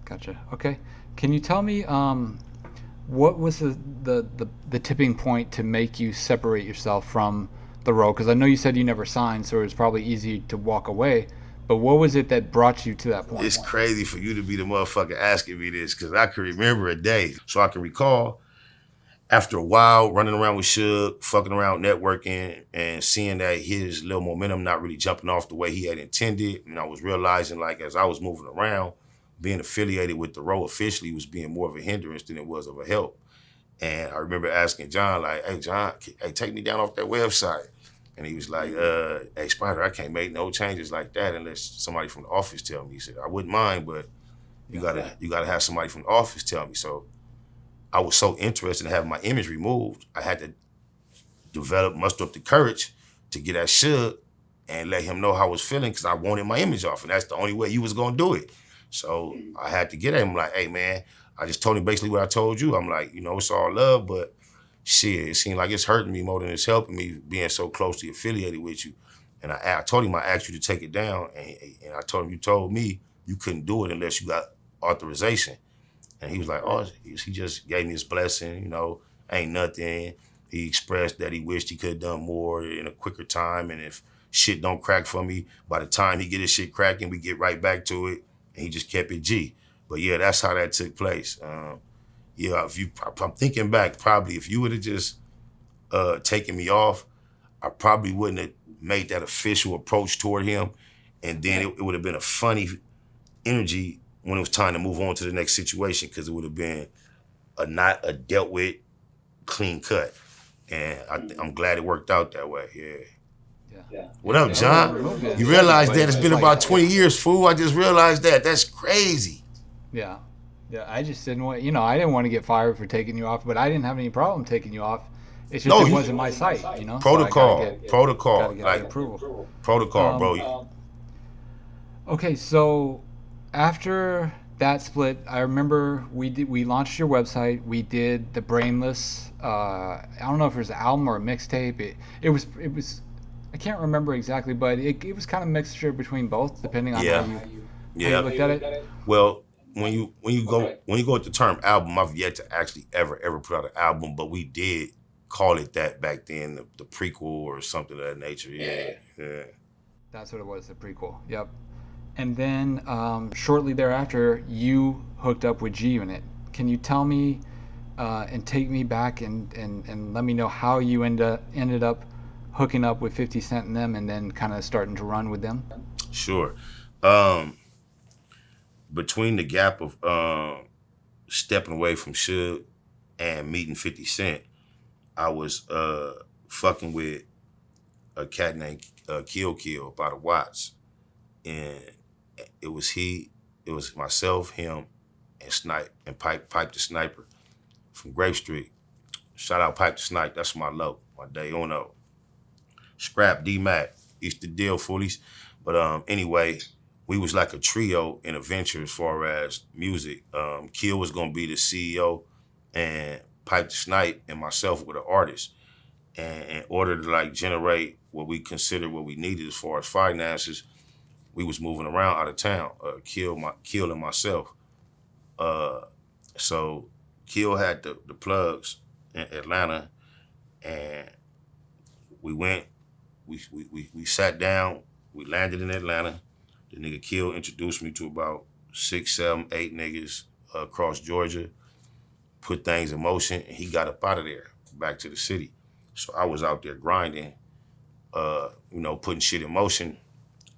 Gotcha. Okay. Can you tell me what was the tipping point to make you separate yourself from the role? Because I know you said you never signed, so it was probably easy to walk away. But what was it that brought you to that point? It's crazy for you to be the motherfucker asking me this because I can remember a day. So I can recall after a while running around with Suge, fucking around networking and seeing that his little momentum not really jumping off the way he had intended. And I was realizing like as I was moving around, being affiliated with the role officially was being more of a hindrance than it was of a help. And I remember asking John, like, hey, John, hey, take me down off that website. And he was like, hey, Spider, I can't make no changes like that unless somebody from the office tell me. He said, I wouldn't mind, but you gotta have somebody from the office tell me. So I was so interested in having my image removed, I had to muster up the courage to get at Suge and let him know how I was feeling because I wanted my image off. And that's the only way you was gonna do it. So I had to get at him like, hey man, I just told him basically what I told you. I'm like, it's all love, but shit, it seemed like it's hurting me more than it's helping me being so closely affiliated with you. And I told him I asked you to take it down, and I told him you told me you couldn't do it unless you got authorization. And he was like, oh, he just gave me his blessing, ain't nothing. He expressed that he wished he could have done more in a quicker time, and if shit don't crack for me, by the time he get his shit cracking, we get right back to it. And he just kept it G. But yeah, that's how that took place. Yeah, I'm thinking back, probably if you would have just taken me off, I probably wouldn't have made that official approach toward him. And then it would have been a funny energy when it was time to move on to the next situation because it would have been not a dealt with clean cut. And I'm glad it worked out that way, yeah. Yeah. What up, I wasn't John? removed You initially, realize but that it's been about 20 years, fool? I just realized that. That's crazy. yeah, yeah. I just didn't want, I didn't want to get fired for taking you off, but I didn't have any problem taking you off. It's just No, it you wasn't my site. So I gotta protocol, get the like approval. protocol, Um, bro. okay, so after that split, I remember we launched your website. We did the Brainless. I don't know if it was an album or a mixtape. It was I can't remember exactly, but it was kind of mixture between both, depending on Yeah, how you yeah. looked at it. Well, when you go with the term album, I've yet to actually ever put out an album, but we did call it that back then, the prequel or something of that nature. Yeah, yeah. That's what it was, the prequel. Yep. And then shortly thereafter, you hooked up with GUnit. Can you tell me and take me back and let me know how you ended up hooking up with 50 Cent and them and then kind of starting to run with them? Sure. Um, Between the gap of stepping away from Suge and meeting 50 Cent, I was fucking with a cat named Kill by the Watts. And it was it was myself, him, and Snipe, and Pipe the Sniper from Grape Street. Shout out Pipe the Snipe, that's my low, my day uno. Scrap D-Mac, East the deal, foolies. But anyway, we was like a trio in a venture as far as music. Kill was gonna be the CEO, and Pipe the Snipe and myself were the artists. And in order to like generate what we considered what we needed as far as finances, we was moving around out of town. Kill and myself. Uh, so Kill had the plugs in Atlanta, and we went. We sat down. We landed in Atlanta. The nigga Kill introduced me to about 6, 7, 8 niggas across Georgia. Put things in motion, and he got up out of there, back to the city. So I was out there grinding, putting shit in motion,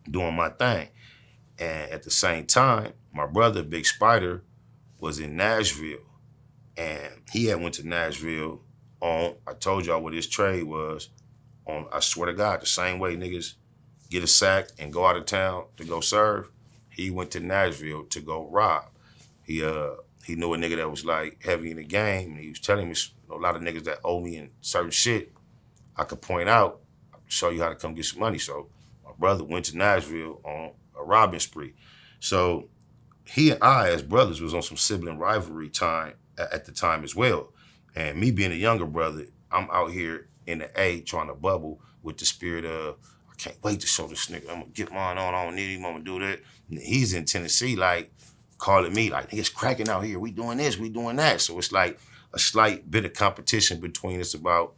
doing my thing. And at the same time, my brother, Big Spider, was in Nashville. And he had went to Nashville I told y'all what his trade was, I swear to God, the same way niggas get a sack and go out of town to go serve, he went to Nashville to go rob. He knew a nigga that was like heavy in the game, and he was telling me a lot of niggas that owe me in certain shit I could point out, show you how to come get some money. So my brother went to Nashville on a robbing spree. So he and I, as brothers, was on some sibling rivalry time at the time as well. And me being a younger brother, I'm out here in the A trying to bubble with the spirit of, I can't wait to show this nigga. I'm gonna get mine on. I don't need him. I'm gonna do that. And he's in Tennessee, like, calling me like, it's cracking out here. We doing this, we doing that. So it's like a slight bit of competition between us about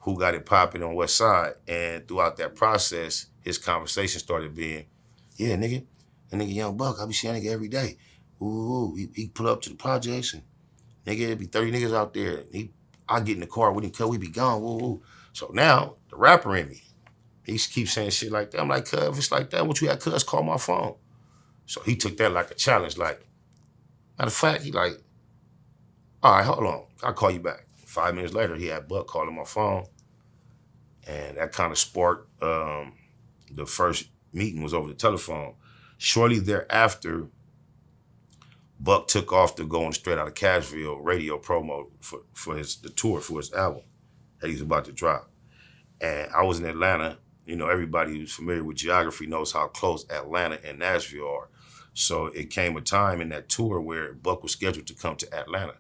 who got it popping on what side. And throughout that process, his conversation started being, yeah, nigga, that nigga Young Buck, I be seeing that nigga every day. Ooh, he pull up to the projects and nigga, there be 30 niggas out there. I get in the car with him, cuz we be gone. Woo, woo. So now the rapper in me, he keeps saying shit like that. I'm like, cuz, if it's like that, what you got, cuz, call my phone. So he took that like a challenge. Like, matter of fact, he like, all right, hold on. I'll call you back. 5 minutes later, he had Buck calling my phone. And that kind of sparked the first meeting was over the telephone. Shortly thereafter, Buck took off to go on Straight Out of Cashville radio promo for the tour for his album that he's about to drop. And I was in Atlanta. You know, everybody who's familiar with geography knows how close Atlanta and Nashville are. So it came a time in that tour where Buck was scheduled to come to Atlanta.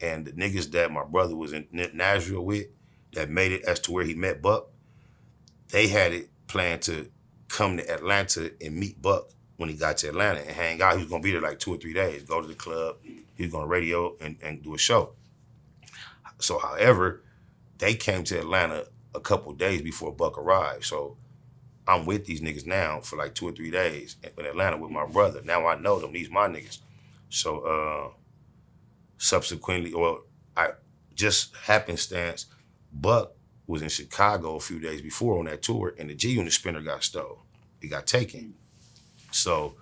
And the niggas that my brother was in Nashville with that made it as to where he met Buck, they had it planned to come to Atlanta and meet Buck when he got to Atlanta and hang out. He was gonna be there like 2 or 3 days, go to the club, he was gonna radio and do a show. So however, they came to Atlanta a couple days before Buck arrived. So I'm with these niggas now for like 2 or 3 days in Atlanta with my brother. Now I know them, these my niggas. So subsequently, or I just happenstance, Buck was in Chicago a few days before on that tour, and the GUnit spinner got stole. It got taken. So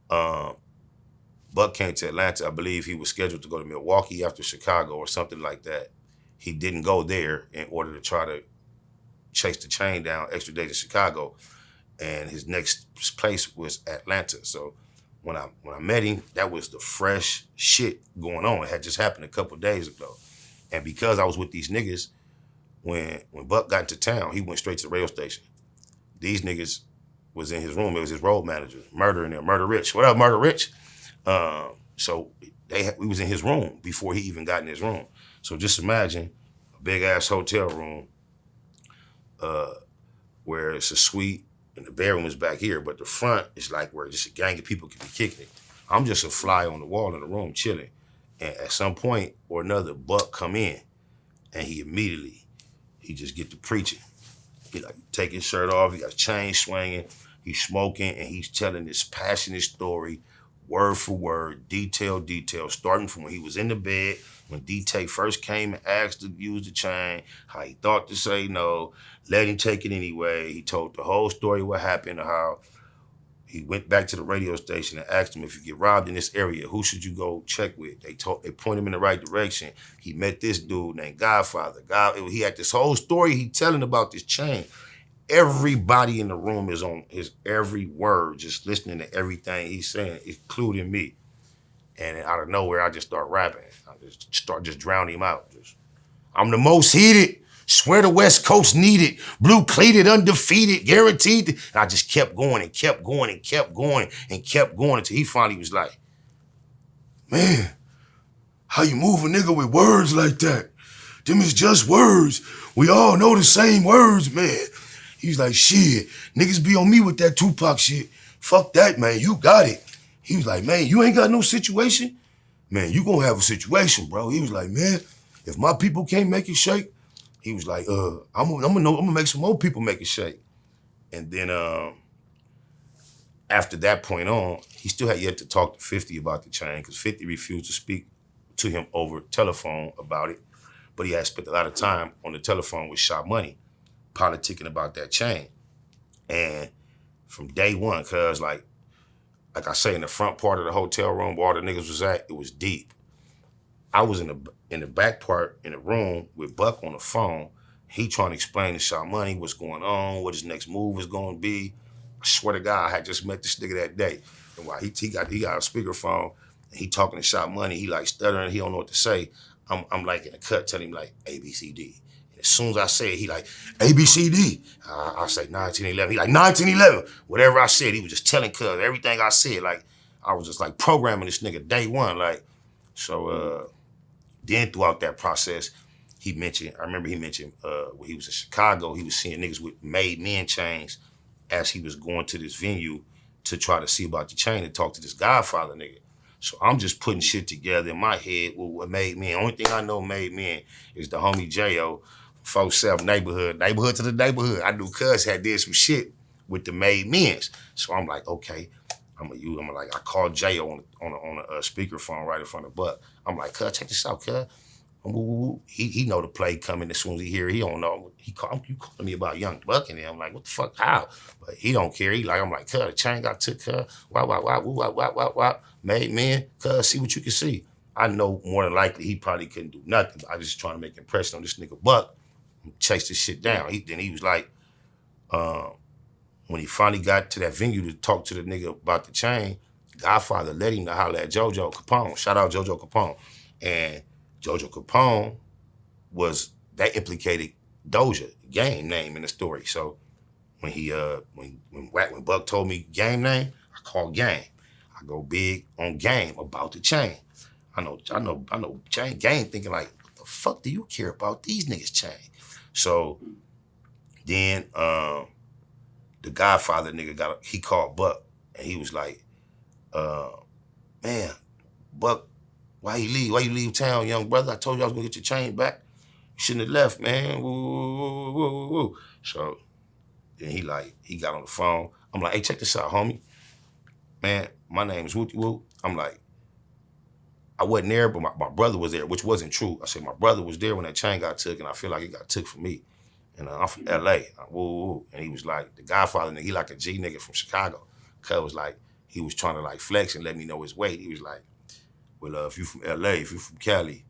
Buck came to Atlanta. I believe he was scheduled to go to Milwaukee after Chicago or something like that. He didn't go there in order to try to chase the chain down, extradite to Chicago. And his next place was Atlanta. So when I met him, that was the fresh shit going on. It had just happened a couple days ago. And because I was with these niggas, when Buck got into town, he went straight to the radio station. These niggas was in his room. It was his road manager, Murder in there, Murder Rich. What up, Murder Rich? So we was in his room before he even got in his room. So just imagine a big ass hotel room where it's a suite and the bedroom is back here, but the front is like where just a gang of people can be kicking it. I'm just a fly on the wall in the room chilling. And at some point or another, Buck come in and he just get to preaching. He like take his shirt off, he got his chain swinging, he's smoking, and he's telling this passionate story, word for word, detail, starting from when he was in the bed, when D-Tay first came and asked to use the chain, how he thought to say no, let him take it anyway. He told the whole story, what happened, how he went back to the radio station and asked him, if you get robbed in this area, who should you go check with? They point him in the right direction. He met this dude named Godfather. He had this whole story he telling about this chain. Everybody in the room is on his every word, just listening to everything he's saying, including me. And out of nowhere, I just start rapping. I just start drowning him out. I'm the most heated. Swear the West Coast needed. Blue cleated, undefeated, guaranteed. And I just kept going and kept going and kept going and kept going until he finally was like, man, how you move a nigga with words like that? Them is just words. We all know the same words, man. He's like, shit, niggas be on me with that Tupac shit. Fuck that, man, you got it. He was like, man, you ain't got no situation? Man, you gonna have a situation, bro. He was like, man, if my people can't make it shake, he was like, I'm gonna make some more people make it shake. And then after that point on, he still had yet to talk to 50 about the chain because 50 refused to speak to him over telephone about it. But he had spent a lot of time on the telephone with Shot Money, politicking about that chain. And from day one, cuz like I say, in the front part of the hotel room where all the niggas was at, it was deep. I was in the back part in the room with Buck on the phone. He trying to explain to Shot Money what's going on, what his next move is going to be. I swear to God, I had just met this nigga that day. And while he got a speakerphone, and he talking to Shot Money, he like stuttering, he don't know what to say. I'm like in the cut telling him like ABCD. And as soon as I say it, he like ABCD. I say 1911. He like 1911. Whatever I said, he was just telling cuz everything I said. Like I was just like programming this nigga day one. Like so. Then throughout that process, I remember he mentioned when he was in Chicago, he was seeing niggas with made men chains as he was going to this venue to try to see about the chain and talk to this Godfather nigga. So I'm just putting shit together in my head with what made men. Only thing I know made men is the homie J.O. 47 neighborhood to the neighborhood. I knew Cuz had did some shit with the made men's. So I'm like, okay, I called J.O. on a speakerphone right in front of Buck. I'm like, Cuz, check this out, Cuz. He know the play coming as soon as he hear it. He don't know. You calling me about Young Buck, and I'm like, what the fuck, how? But he don't care. I'm like, cuz, the chain got took, cuz, wow, made man, cuz, see what you can see. I know more than likely he probably couldn't do nothing. I just trying to make impression on this nigga Buck, chase this shit down. He was like, um, when he finally got to that venue to talk to the nigga about the chain, Godfather let him know holler at JoJo Capone. Shout out JoJo Capone. And JoJo Capone that implicated Doja, Game name in the story. So when when Buck told me Game name, I called Game. I go big on Game about the chain. I know Chain Game thinking like, what the fuck do you care about these niggas chain? So then the Godfather nigga he called Buck and he was like, man, Buck, why you leave? Why you leave town, young brother? I told you I was gonna get your chain back. You shouldn't have left, man. Woo, woo, woo, woo, woo. So then he got on the phone. I'm like, hey, check this out, homie. Man, my name is Wooty Woo. I'm like, I wasn't there, but my brother was there, which wasn't true. I said, my brother was there when that chain got took, and I feel like it got took from me. And I'm from LA. Woo, woo, woo. And he was like, the Godfather nigga, he like a G nigga from Chicago. Cuz was like, he was trying to like flex and let me know his weight. He was like, well, if you from LA, if you from Cali,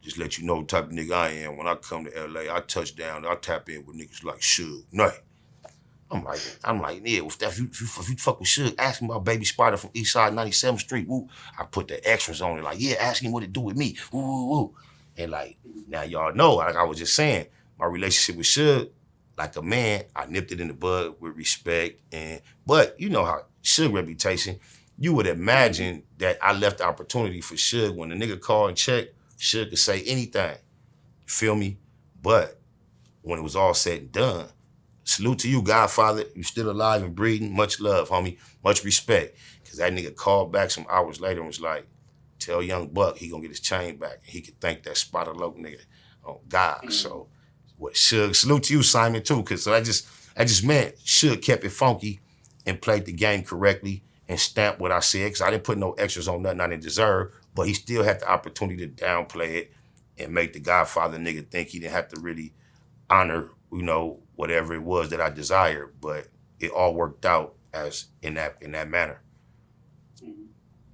just let you know the type of nigga I am. When I come to LA, I touch down, I tap in with niggas like Suge Knight. I'm like, yeah, if you fuck with Suge, ask him about Baby Spider from Eastside 97th Street. Woo. I put the extras on it, like, yeah, ask him what it do with me. Woo, woo, woo. And like, now y'all know, like I was just saying, my relationship with Suge, like a man, I nipped it in the bud with respect. But you know how Suge reputation, you would imagine that I left the opportunity for Suge when the nigga called and checked, Suge could say anything. You feel me? But when it was all said and done, salute to you, Godfather. You still alive and breathing. Much love, homie. Much respect. Because that nigga called back some hours later and was like, tell young Buck he gonna get his chain back. And he could thank that Spotter Loc nigga on God. So what Suge, salute to you, Simon, too. Because so that just meant Suge kept it funky and played the game correctly and stamped what I said. Because I didn't put no extras on nothing I didn't deserve. But he still had the opportunity to downplay it and make the Godfather nigga think he didn't have to really honor, whatever it was that I desired, but it all worked out as in that manner.